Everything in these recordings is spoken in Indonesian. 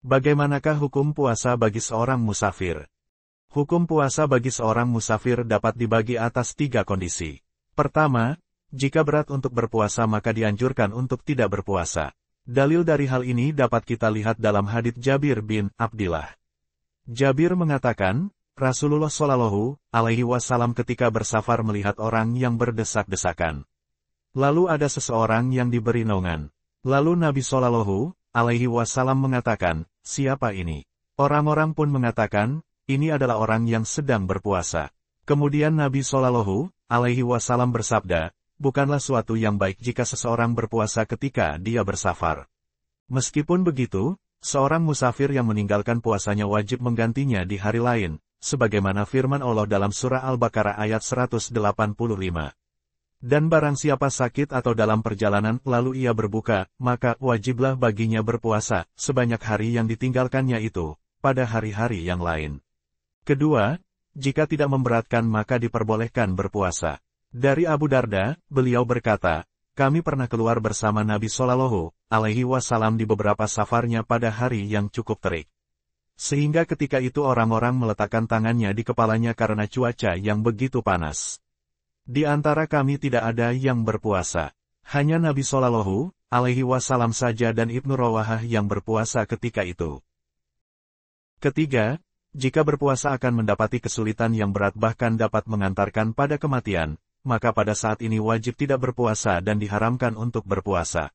Bagaimanakah hukum puasa bagi seorang musafir? Hukum puasa bagi seorang musafir dapat dibagi atas 3 kondisi. Pertama, jika berat untuk berpuasa maka dianjurkan untuk tidak berpuasa. Dalil dari hal ini dapat kita lihat dalam hadits Jabir bin Abdillah. Jabir mengatakan, Rasulullah Shallallahu Alaihi Wasallam ketika bersafar melihat orang yang berdesak-desakan. Lalu ada seseorang yang diberi naungan. Lalu Nabi Shallallahu Alaihi Wasallam mengatakan, siapa ini? Orang-orang pun mengatakan, ini adalah orang yang sedang berpuasa. Kemudian Nabi Shallallahu Alaihi Wasallam bersabda, bukanlah suatu yang baik jika seseorang berpuasa ketika dia bersafar. Meskipun begitu, seorang musafir yang meninggalkan puasanya wajib menggantinya di hari lain, sebagaimana firman Allah dalam surah Al-Baqarah ayat 185. Dan barang siapa sakit atau dalam perjalanan lalu ia berbuka, maka wajiblah baginya berpuasa, sebanyak hari yang ditinggalkannya itu, pada hari-hari yang lain. Kedua, jika tidak memberatkan maka diperbolehkan berpuasa. Dari Abu Darda, beliau berkata, kami pernah keluar bersama Nabi Shallallahu Alaihi Wasallam di beberapa safarnya pada hari yang cukup terik. Sehingga ketika itu orang-orang meletakkan tangannya di kepalanya karena cuaca yang begitu panas. Di antara kami tidak ada yang berpuasa. Hanya Nabi Shallallahu Alaihi Wasallam saja dan Ibnu Rawahah yang berpuasa ketika itu. Ketiga, jika berpuasa akan mendapati kesulitan yang berat bahkan dapat mengantarkan pada kematian, maka pada saat ini wajib tidak berpuasa dan diharamkan untuk berpuasa.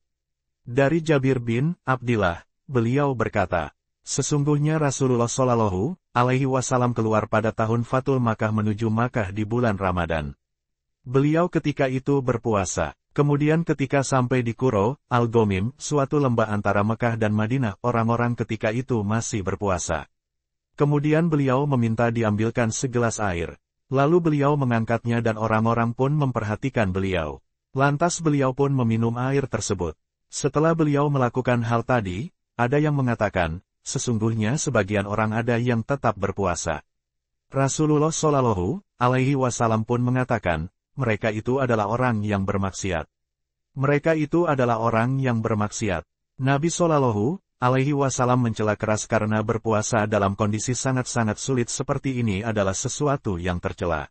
Dari Jabir bin Abdillah, beliau berkata, sesungguhnya Rasulullah Shallallahu Alaihi Wasallam keluar pada tahun Fathul Makkah menuju Makkah di bulan Ramadan. Beliau ketika itu berpuasa. Kemudian ketika sampai di Quro, Al-Gomim, suatu lembah antara Mekah dan Madinah, orang-orang ketika itu masih berpuasa. Kemudian beliau meminta diambilkan segelas air. Lalu beliau mengangkatnya dan orang-orang pun memperhatikan beliau. Lantas beliau pun meminum air tersebut. Setelah beliau melakukan hal tadi, ada yang mengatakan, sesungguhnya sebagian orang ada yang tetap berpuasa. Rasulullah Shallallahu Alaihi Wasallam pun mengatakan, mereka itu adalah orang yang bermaksiat. Mereka itu adalah orang yang bermaksiat. Nabi Shallallahu Alaihi Wasallam mencela keras karena berpuasa dalam kondisi sangat-sangat sulit seperti ini adalah sesuatu yang tercela.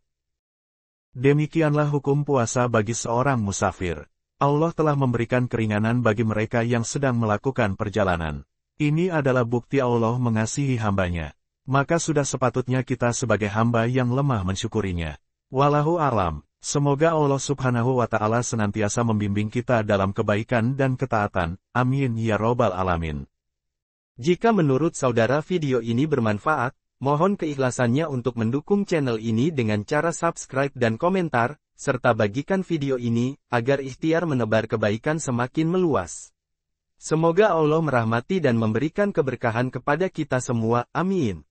Demikianlah hukum puasa bagi seorang musafir. Allah telah memberikan keringanan bagi mereka yang sedang melakukan perjalanan. Ini adalah bukti Allah mengasihi hambanya. Maka sudah sepatutnya kita sebagai hamba yang lemah mensyukurinya. Wallahu a'lam. Semoga Allah Subhanahu wa Ta'ala senantiasa membimbing kita dalam kebaikan dan ketaatan. Amin ya Robbal Alamin. Jika menurut saudara video ini bermanfaat, mohon keikhlasannya untuk mendukung channel ini dengan cara subscribe dan komentar, serta bagikan video ini, agar ikhtiar menebar kebaikan semakin meluas. Semoga Allah merahmati dan memberikan keberkahan kepada kita semua. Amin.